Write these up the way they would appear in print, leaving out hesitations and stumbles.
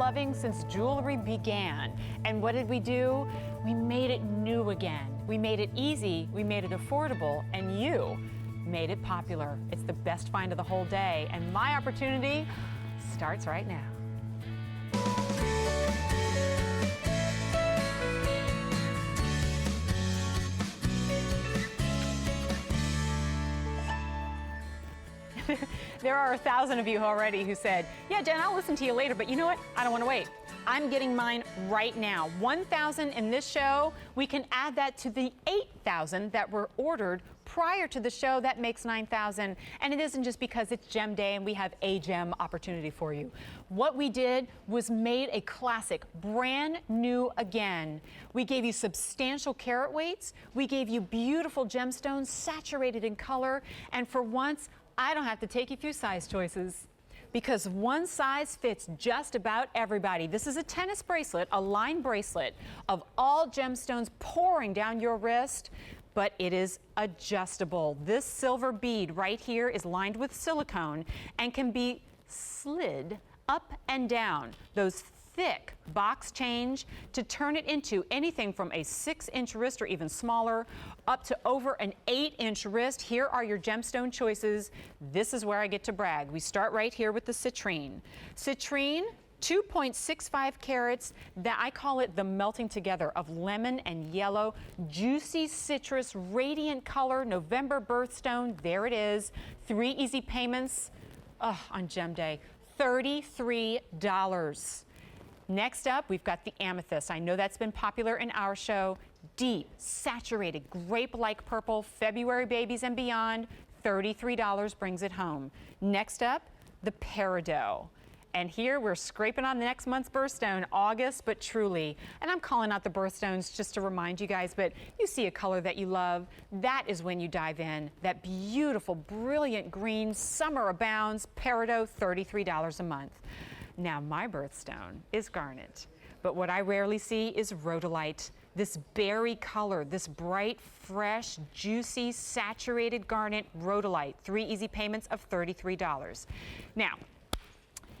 loving since jewelry began. And what did we do? We made it new again. We made it easy, we made it affordable, and you made it popular. It's the best find of the whole day, and my opportunity starts right now. There are 1,000 of you already who said, yeah, Jen, I'll listen to you later, but you know what? I don't want to wait. I'm getting mine right now. 1,000 in this show. We can add that to the 8,000 that were ordered prior to the show. That makes 9,000. And it isn't just because it's Gem Day and we have a gem opportunity for you. What we did was made a classic, brand new again. We gave you substantial carat weights. We gave you beautiful gemstones, saturated in color. And for once, I don't have to take you through size choices, because one size fits just about everybody. This is a tennis bracelet, a line bracelet of all gemstones pouring down your wrist, but it is adjustable. This silver bead right here is lined with silicone and can be slid up and down. Those thick box change to turn it into anything from a 6-inch wrist or even smaller up to over an 8-inch wrist. Here are your gemstone choices. This is where I get to brag. We start right here with the Citrine. Citrine, 2.65 carats, that I call it the melting together of lemon and yellow, juicy citrus, radiant color, November birthstone. There it is. 3 easy payments on Gem Day, $33. Next up, we've got the Amethyst. I know that's been popular in our show. Deep, saturated, grape-like purple, February babies and beyond, $33 brings it home. Next up, the Peridot. And here we're scraping on the next month's birthstone, August, but truly. And I'm calling out the birthstones just to remind you guys, but you see a color that you love, that is when you dive in. That beautiful, brilliant green, summer abounds, Peridot, $33 a month. Now, my birthstone is garnet, but what I rarely see is rhodolite. This berry color, this bright, fresh, juicy, saturated garnet rhodolite. 3 easy payments of $33. Now,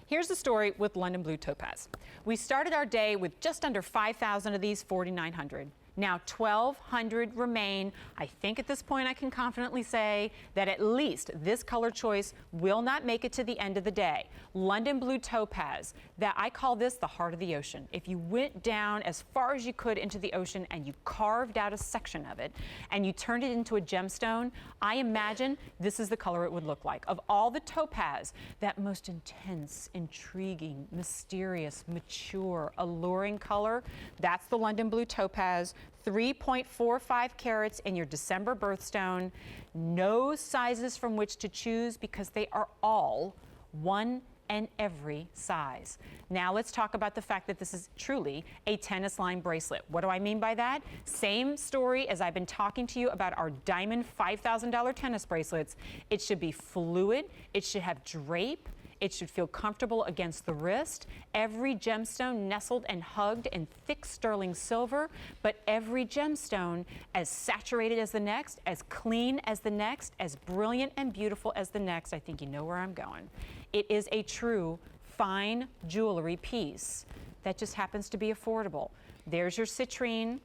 here's the story with London Blue Topaz. We started our day with just under 5,000 of these, 4,900. Now 1,200 remain. I think at this point I can confidently say that at least this color choice will not make it to the end of the day. London Blue Topaz, that I call this the heart of the ocean. If you went down as far as you could into the ocean and you carved out a section of it and you turned it into a gemstone, I imagine this is the color it would look like. Of all the topaz, that most intense, intriguing, mysterious, mature, alluring color, that's the London Blue Topaz. 3.45 carats in your December birthstone. No sizes from which to choose because they are all one and every size. Now let's talk about the fact that this is truly a tennis line bracelet. What do I mean by that? Same story as I've been talking to you about our diamond $5,000 tennis bracelets. It should be fluid, it should have drape, it should feel comfortable against the wrist. Every gemstone nestled and hugged in thick sterling silver, but every gemstone as saturated as the next, as clean as the next, as brilliant and beautiful as the next. I think you know where I'm going. It is a true fine jewelry piece that just happens to be affordable. There's your Citrine.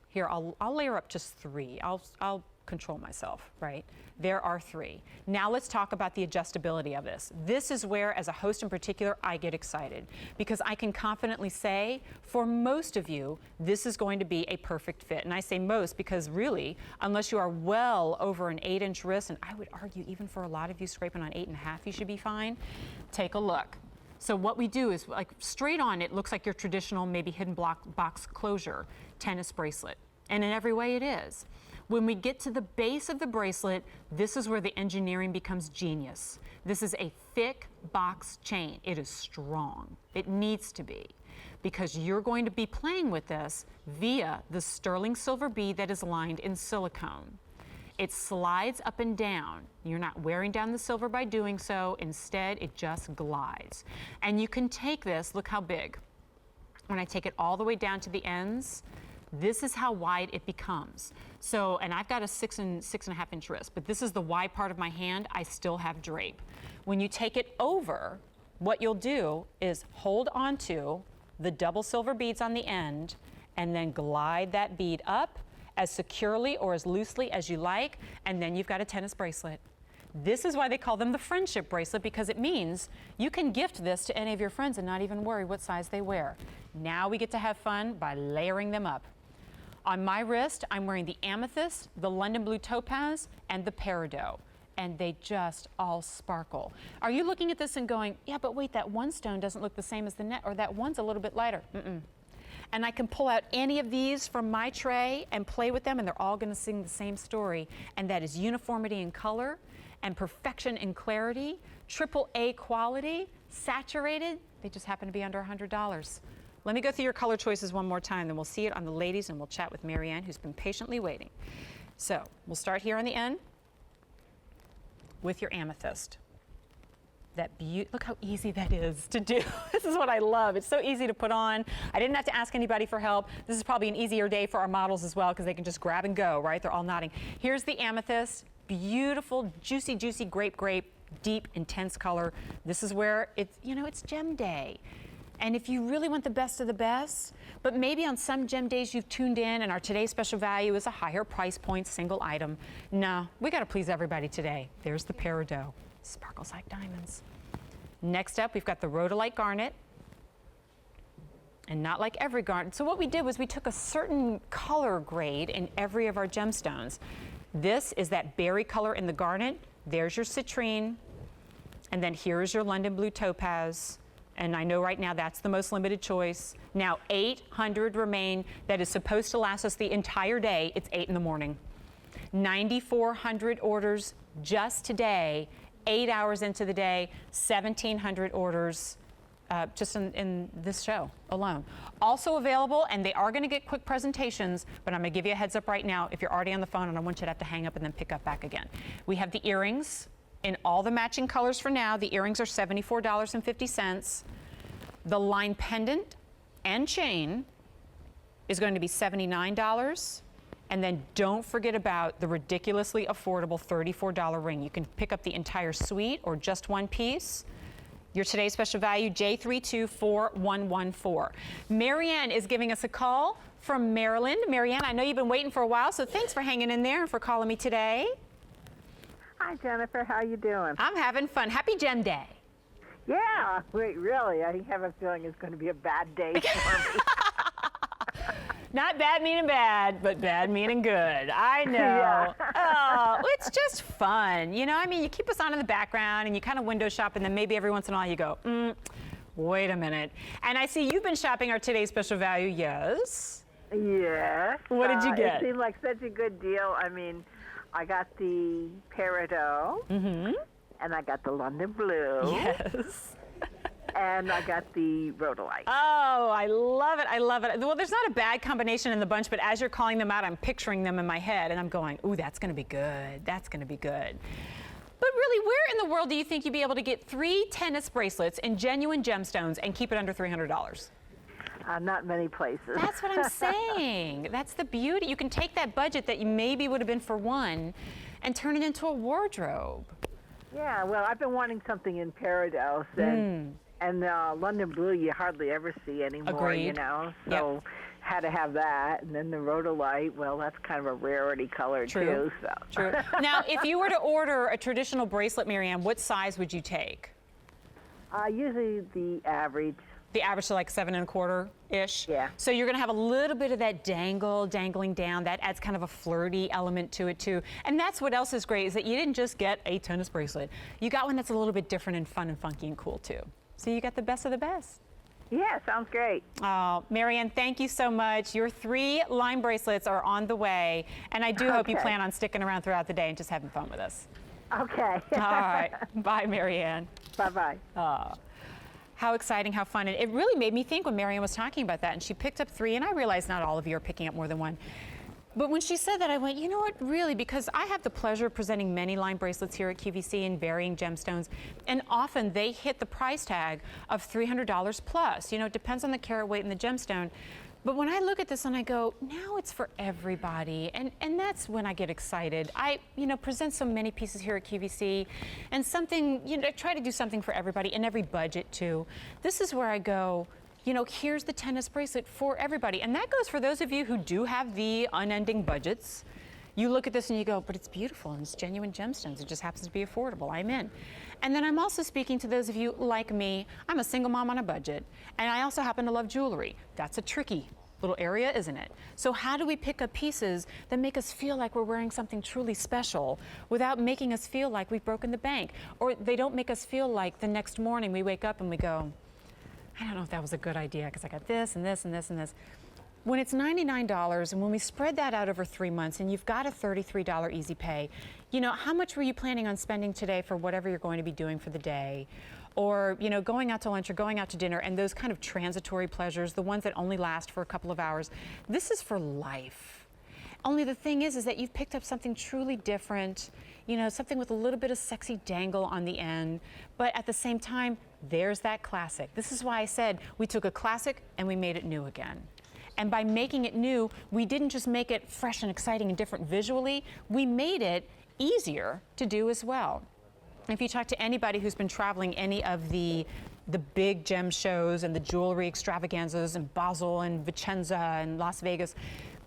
Here, I'll layer up just 3. I'll control myself, right? There are 3. Now let's talk about the adjustability of this. This is where, as a host in particular, I get excited because I can confidently say, for most of you, this is going to be a perfect fit. And I say most because really, unless you are well over an 8-inch wrist, and I would argue even for a lot of you scraping on 8.5, you should be fine. Take a look. So what we do is, like, straight on, it looks like your traditional, maybe hidden box closure tennis bracelet. And in every way it is. When we get to the base of the bracelet, this is where the engineering becomes genius. This is a thick box chain. It is strong. It needs to be, because you're going to be playing with this via the sterling silver bead that is lined in silicone. It slides up and down. You're not wearing down the silver by doing so. Instead, it just glides. And you can take this, look how big. When I take it all the way down to the ends, this is how wide it becomes. So, and I've got a 6.5 inch wrist, but this is the wide part of my hand. I still have drape. When you take it over what you'll do is hold onto the double silver beads on the end and then glide that bead up as securely or as loosely as you like, and then you've got a tennis bracelet. This is why they call them the friendship bracelet, because it means you can gift this to any of your friends and not even worry what size they wear. Now we get to have fun by layering them up. On my wrist, I'm wearing the Amethyst, the London Blue Topaz, and the Peridot, and they just all sparkle. Are you looking at this and going, yeah, but wait, that one stone doesn't look the same as the net, or that one's a little bit lighter? And I can pull out any of these from my tray and play with them, and they're all gonna sing the same story, and that is uniformity in color and perfection in clarity, AAA quality, saturated. They just happen to be under $100. Let me go through your color choices one more time, then we'll see it on the ladies, and we'll chat with Marianne, who's been patiently waiting. So we'll start here on the end with your Amethyst. Look how easy that is to do. This is what I love. It's so easy to put on. I didn't have to ask anybody for help. This is probably an easier day for our models as well, because they can just grab and go, right? They're all nodding. Here's the Amethyst. Beautiful, juicy, juicy grape, deep, intense color. This is where it's, it's gem day. And if you really want the best of the best, but maybe on some gem days you've tuned in and our today's special value is a higher price point single item. No, we gotta please everybody today. There's the Peridot. Sparkles like diamonds. Next up, we've got the rhodolite garnet. And not like every garnet. So what we did was we took a certain color grade in every of our gemstones. This is that berry color in the garnet. There's your citrine. And then here's your London Blue Topaz. And I know right now that's the most limited choice. Now 800 remain. That is supposed to last us the entire day. It's 8 in the morning. 9,400 orders just today, 8 hours into the day, 1,700 orders just in this show alone. Also available, and they are going to get quick presentations, but I'm going to give you a heads up right now if you're already on the phone, and I want you to have to hang up and then pick up back again. We have the earrings in all the matching colors for now. The earrings are $74.50. The line pendant and chain is going to be $79. And then don't forget about the ridiculously affordable $34 ring. You can pick up the entire suite or just one piece. Your today's special value, J324114. Marianne is giving us a call from Maryland. Marianne, I know you've been waiting for a while, so thanks for hanging in there and for calling me today. Hi, Jennifer. How you doing? I'm having fun. Happy Gem Day. Yeah. Wait, really? I have a feeling it's going to be a bad day for me. Not bad meaning bad, but bad meaning good. I know. Yeah. Oh, it's just fun. You keep us on in the background and you kind of window shop, and then maybe every once in a while you go, wait a minute. And I see you've been shopping our today's special value, yes? Yes. What did you get? It seemed like such a good deal. I mean, I got the Peridot, and I got the London Blue. Yes. And I got the rhodolite. Oh, I love it. I love it. Well, there's not a bad combination in the bunch, but as you're calling them out, I'm picturing them in my head, and I'm going, ooh, that's going to be good. That's going to be good. But really, where in the world do you think you'd be able to get 3 tennis bracelets in genuine gemstones and keep it under $300? Not many places. That's what I'm saying. That's the beauty. You can take that budget that you maybe would have been for one and turn it into a wardrobe. Yeah, well, I've been wanting something in Peridot, and London Blue you hardly ever see anymore. Agreed. So had to have that. And then the rhodolite, well, that's kind of a rarity color too. So. True. Now, if you were to order a traditional bracelet, Marianne, what size would you take? Usually the average. The average, so like 7 1/4-ish? Yeah. So you're going to have a little bit of that dangling down. That adds kind of a flirty element to it, too. And that's what else is great, is that you didn't just get a tennis bracelet. You got one that's a little bit different and fun and funky and cool, too. So you got the best of the best. Yeah, sounds great. Oh, Marianne, thank you so much. Your 3 line bracelets are on the way. And I do hope you plan on sticking around throughout the day and just having fun with us. Okay. All right. Bye, Marianne. Bye-bye. How exciting, how fun. And it really made me think when Marianne was talking about that, and she picked up 3, and I realized not all of you are picking up more than one. But when she said that, I went, you know what, really, because I have the pleasure of presenting many line bracelets here at QVC in varying gemstones, and often they hit the price tag of $300 plus. It depends on the carat weight and the gemstone. But when I look at this and I go, now it's for everybody, and that's when I get excited. I, present so many pieces here at QVC, and something, try to do something for everybody, in every budget too. This is where I go, here's the tennis bracelet for everybody. And that goes for those of you who do have the unending budgets. You look at this and you go, but it's beautiful and it's genuine gemstones. It just happens to be affordable. I'm in. And then I'm also speaking to those of you like me. I'm a single mom on a budget, and I also happen to love jewelry. That's a tricky little area, isn't it? So how do we pick up pieces that make us feel like we're wearing something truly special without making us feel like we've broken the bank? Or they don't make us feel like the next morning we wake up and we go, I don't know if that was a good idea because I got this and this and this and this. When it's $99, and when we spread that out over 3 months, and you've got a $33 easy pay, how much were you planning on spending today for whatever you're going to be doing for the day? Or, going out to lunch or going out to dinner, and those kind of transitory pleasures, the ones that only last for a couple of hours. This is for life. Only the thing is that you've picked up something truly different, something with a little bit of sexy dangle on the end, but at the same time, there's that classic. This is why I said we took a classic and we made it new again. And by making it new, we didn't just make it fresh and exciting and different visually, we made it easier to do as well. If you talk to anybody who's been traveling any of the big gem shows and the jewelry extravaganzas in Basel and Vicenza and Las Vegas,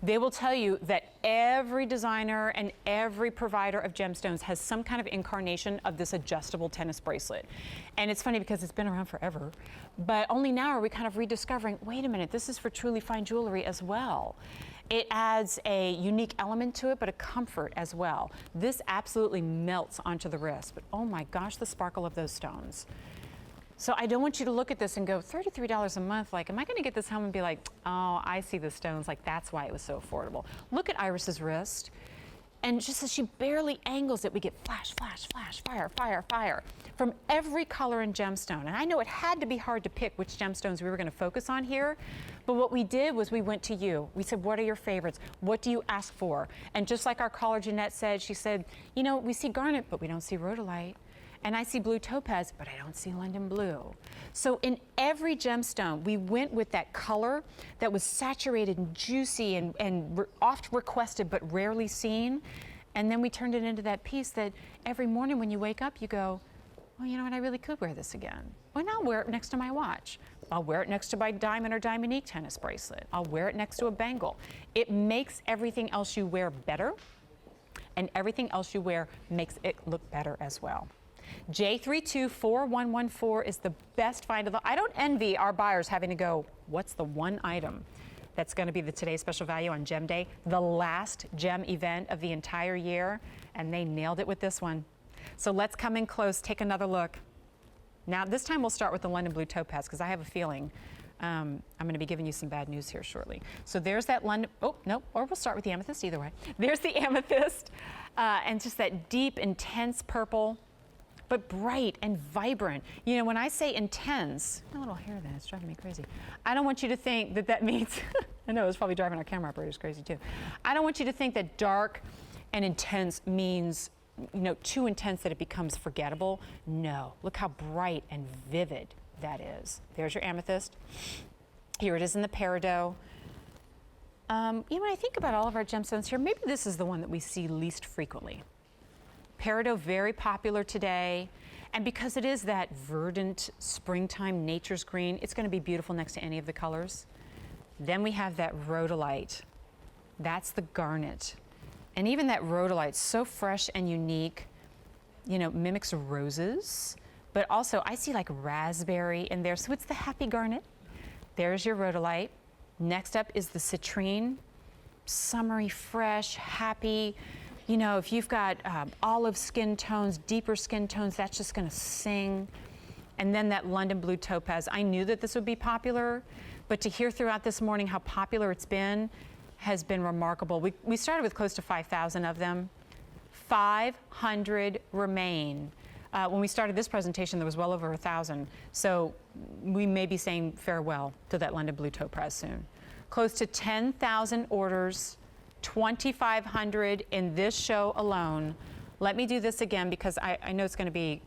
they will tell you that every designer and every provider of gemstones has some kind of incarnation of this adjustable tennis bracelet. And it's funny because it's been around forever, but only now are we kind of rediscovering, wait a minute, this is for truly fine jewelry as well. It adds a unique element to it, but a comfort as well. This absolutely melts onto the wrist, but oh my gosh, the sparkle of those stones. So I don't want you to look at this and go, $33 a month, like, am I gonna get this home and be like, oh, I see the stones, like that's why it was so affordable. Look at Iris's wrist, and just as she barely angles it, we get flash, flash, flash, fire, fire, fire, from every color and gemstone. And I know it had to be hard to pick which gemstones we were gonna focus on here, but what we did was we went to you. We said, what are your favorites? What do you ask for? And just like our caller Jeanette said, she said, we see garnet, but we don't see rhodolite. And I see blue topaz, but I don't see London blue. So in every gemstone, we went with that color that was saturated and juicy and oft requested but rarely seen. And then we turned it into that piece that every morning when you wake up, you go, well, you know what, I really could wear this again. Why not wear it next to my watch? I'll wear it next to my diamond or diamonique tennis bracelet. I'll wear it next to a bangle. It makes everything else you wear better, and everything else you wear makes it look better as well. J324114 is the best find of the. I don't envy our buyers having to go, what's the one item that's going to be the today's special value on Gem Day, the last gem event of the entire year, and they nailed it with this one. So let's come in close, take another look. Now this time we'll start with the London Blue Topaz because I have a feeling I'm going to be giving you some bad news here shortly. So there's that London, oh no, or we'll start with the Amethyst, either way. There's the Amethyst, and just that deep, intense purple, but bright and vibrant. When I say intense, my little hair then, it's driving me crazy. I don't want you to think that that means, I know it's probably driving our camera operators crazy too. I don't want you to think that dark and intense means, too intense that it becomes forgettable. No, look how bright and vivid that is. There's your Amethyst. Here it is in the Peridot. When I think about all of our gemstones here, maybe this is the one that we see least frequently. Peridot, very popular today, and because it is that verdant springtime nature's green, it's going to be beautiful next to any of the colors. Then we have that rhodolite. That's the garnet. And even that rhodolite, so fresh and unique, mimics roses, but also I see like raspberry in there, so it's the happy garnet. There's your rhodolite. Next up is the citrine, summery, fresh, happy. If you've got olive skin tones, deeper skin tones, that's just going to sing. And then that London Blue Topaz. I knew that this would be popular, but to hear throughout this morning how popular it's been has been remarkable. We started with close to 5,000 of them. 500 remain. When we started this presentation, there was well over 1,000. So we may be saying farewell to that London Blue Topaz soon. Close to 10,000 orders. 2,500 in this show alone. Let me do this again because I know it's going to be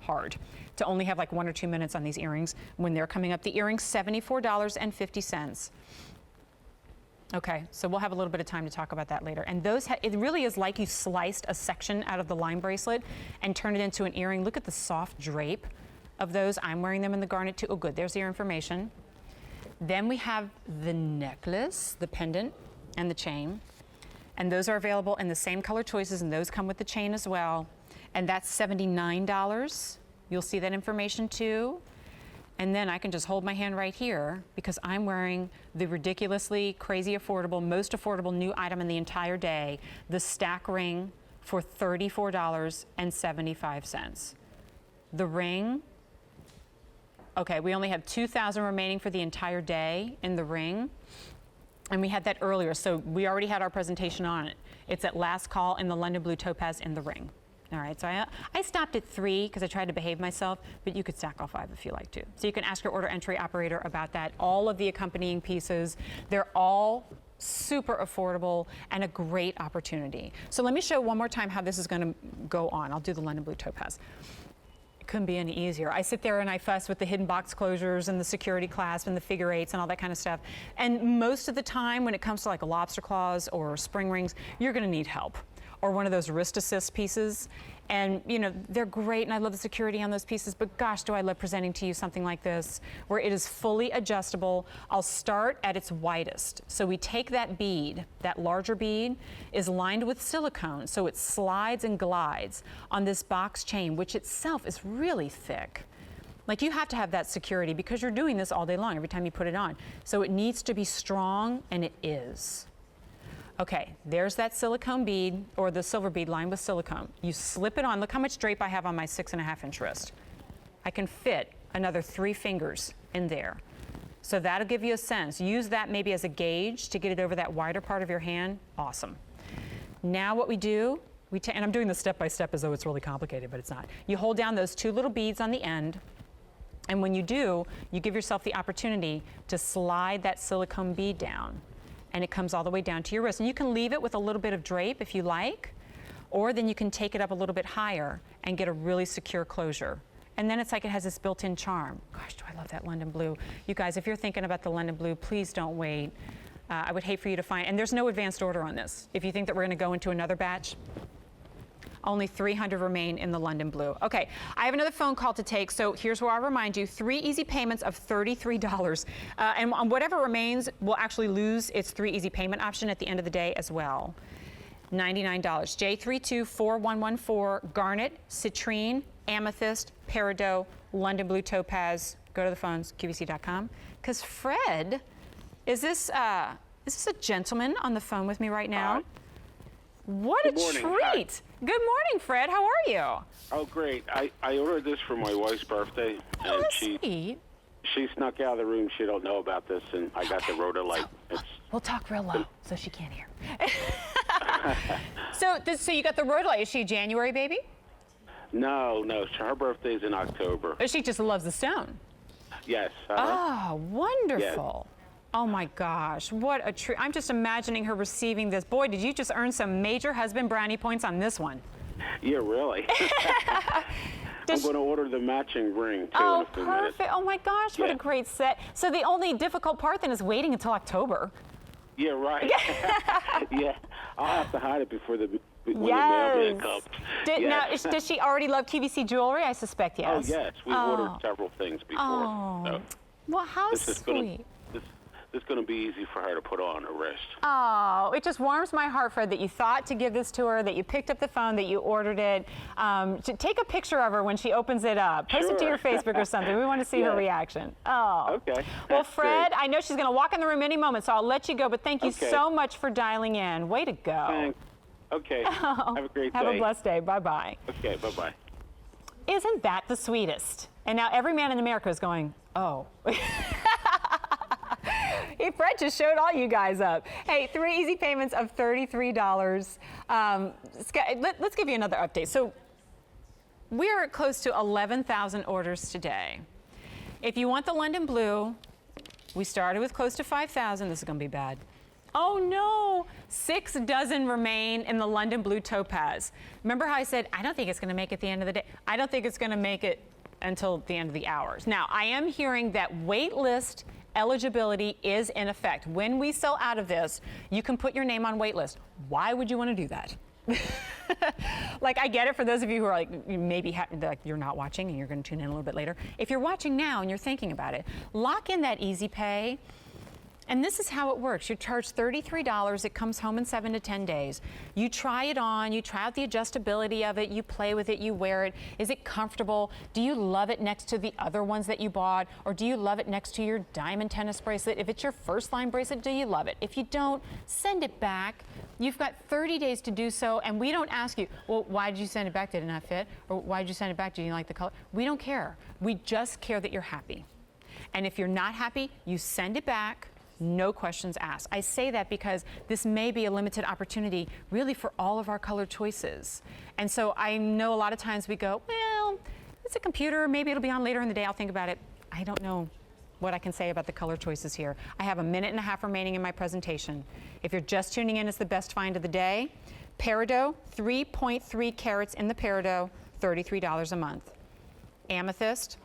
hard. to only have like 1 or 2 minutes on these earrings when they're coming up. The earrings, $74.50. Okay, so we'll have a little bit of time to talk about that later. And those, it really is like you sliced a section out of the line bracelet and turned it into an earring. Look at the soft drape of those. I'm wearing them in the garnet too. Oh, good, there's your information. Then we have the necklace, the pendant, and the chain. And those are available in the same color choices, and those come with the chain as well. And that's $79. You'll see that information too. And then I can just hold my hand right here because I'm wearing the ridiculously crazy affordable, most affordable new item in the entire day, the stack ring for $34.75. The ring, okay, we only have 2,000 remaining for the entire day in the ring. And we had that earlier, so we already had our presentation on it. It's at last call in the London Blue Topaz in the ring. All right, so I stopped at 3 because I tried to behave myself, but you could stack all 5 if you like to. So you can ask your order entry operator about that. All of the accompanying pieces, they're all super affordable and a great opportunity. So let me show one more time how this is going to go on. I'll do the London Blue Topaz. It couldn't be any easier. I sit there and I fuss with the hidden box closures and the security clasp and the figure eights and all that kind of stuff. And most of the time when it comes to like a lobster claws or spring rings, you're going to need help. Or one of those wrist assist pieces. And you know, they're great and I love the security on those pieces, but gosh, do I love presenting to you something like this, where it is fully adjustable. I'll start at its widest. So we take that bead, that larger bead is lined with silicone, so it slides and glides on this box chain, which itself is really thick. Like you have to have that security because you're doing this all day long every time you put it on. So it needs to be strong, and it is. Okay, there's that silicone bead, or the silver bead lined with silicone. You slip it on. Look how much drape I have on my 6.5-inch wrist. I can fit another 3 fingers in there. So that'll give you a sense. Use that maybe as a gauge to get it over that wider part of your hand. Awesome. Now what we do, and I'm doing this step by step as though it's really complicated, but it's not. You hold down those 2 little beads on the end, and when you do, you give yourself the opportunity to slide that silicone bead down. And it comes all the way down to your wrist. And you can leave it with a little bit of drape if you like, or then you can take it up a little bit higher and get a really secure closure. And then it's like it has this built-in charm. Gosh, do I love that London Blue. You guys, if you're thinking about the London Blue, please don't wait. I would hate for you to find, and there's no advanced order on this. If you think that we're gonna go into another batch, only 300 remain in the London Blue. Okay, I have another phone call to take, so here's where I'll remind you, 3 easy payments of $33. And on whatever remains will actually lose its 3 easy payment option at the end of the day as well. $99. J324114, Garnet, Citrine, Amethyst, Peridot, London Blue Topaz. Go to the phones, QVC.com. Because Fred, is this a gentleman on the phone with me right now? What a treat. Hi. Good morning, Fred. How are you? Oh, great. I ordered this for my wife's birthday, and she snuck out of the room. She don't know about this, and I got the rhodolite. We'll talk real low so she can't hear. So you got the rhodolite. Is she a January baby? No. Her birthday's in October. Or she just loves the stone? Yes. Oh, wonderful. Yes. Oh my gosh, what a treat. I'm just imagining her receiving this. Boy, did you just earn some major husband brownie points on this one. Yeah, really. I'm going to order the matching ring, too, oh, in a few perfect. minutes. Oh my gosh, what a great set. So the only difficult part then is waiting until October. Yeah, right. Yeah, I'll have to hide it before when the mailman comes. Now, does she already love QVC jewelry? I suspect yes. Oh, yes. We've ordered several things before. Oh, so well, how sweet. This is going to be easy for her to put on her wrist. Oh, it just warms my heart, Fred, that you thought to give this to her, that you picked up the phone, that you ordered it. Take a picture of her when she opens it up. Post it to your Facebook or something. We want to see her reaction. Oh. Okay. Well, Fred, I know she's going to walk in the room any moment, so I'll let you go. But thank you so much for dialing in. Way to go. Thanks. Okay. Have a great day. Have a blessed day. Bye-bye. Okay, bye-bye. Isn't that the sweetest? And now every man in America is going, oh. Fred just showed all you guys up. Hey, 3 easy payments of $33. Let's give you another update. So we're close to 11,000 orders today. If you want the London Blue, we started with close to 5,000. This is going to be bad. Oh no, 6 dozen remain in the London Blue Topaz. Remember how I said, I don't think it's going to make it at the end of the day. I don't think it's going to make it until the end of the hours. Now, I am hearing that waitlist eligibility is in effect. When we sell out of this, you can put your name on waitlist. Why would you want to do that? Like, I get it for those of you who are like, maybe like you're not watching and you're going to tune in a little bit later. If you're watching now and you're thinking about it, lock in that easy pay. And this is how it works. You charge $33. It comes home in 7 to 10 days. You try it on. You try out the adjustability of it. You play with it. You wear it. Is it comfortable? Do you love it next to the other ones that you bought? Or do you love it next to your diamond tennis bracelet? If it's your first line bracelet, do you love it? If you don't, send it back. You've got 30 days to do so, and we don't ask you, well, why did you send it back? Did it not fit? Or why did you send it back? Did you like the color? We don't care. We just care that you're happy. And if you're not happy, you send it back. No questions asked. I say that because this may be a limited opportunity really for all of our color choices. And so I know a lot of times we go, well, it's a computer, maybe it'll be on later in the day, I'll think about it. I don't know what I can say about the color choices here. I have a minute and a half remaining in my presentation. If you're just tuning in, it's the best find of the day. Peridot, 3.3 carats in the Peridot, $33 a month. Amethyst,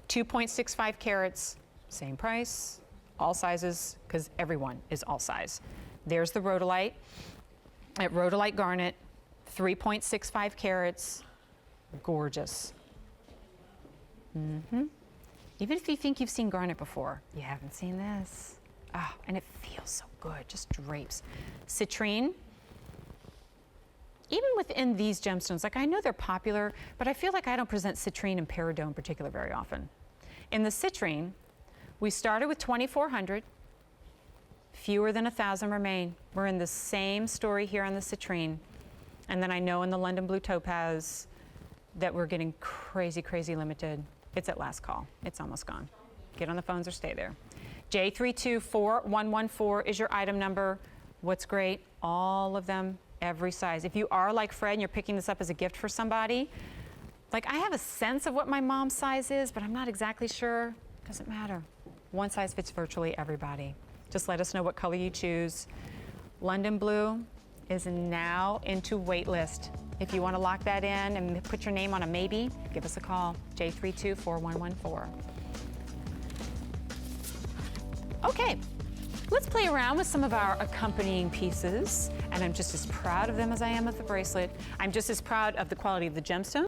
2.65 carats, same price. All sizes, because everyone is all size. There's the rhodolite. At rhodolite garnet, 3.65 carats, gorgeous. Even if you think you've seen garnet before, you haven't seen this. Ah, and it feels so good, just drapes. Citrine. Even within these gemstones, like I know they're popular, but I feel like I don't present citrine and peridot in particular very often. In the citrine, we started with 2,400. Fewer than 1,000 remain. We're in the same story here on the citrine. And then I know in the London blue topaz that we're getting crazy, crazy limited. It's at last call. It's almost gone. Get on the phones or stay there. J324114 is your item number. What's great? All of them, every size. If you are like Fred and you're picking this up as a gift for somebody, like I have a sense of what my mom's size is, but I'm not exactly sure. Doesn't matter. One size fits virtually everybody. Just let us know what color you choose. London blue is now into waitlist. If you want to lock that in and put your name on a maybe, give us a call, J324114. Okay, let's play around with some of our accompanying pieces. And I'm just as proud of them as I am of the bracelet. I'm just as proud of the quality of the gemstone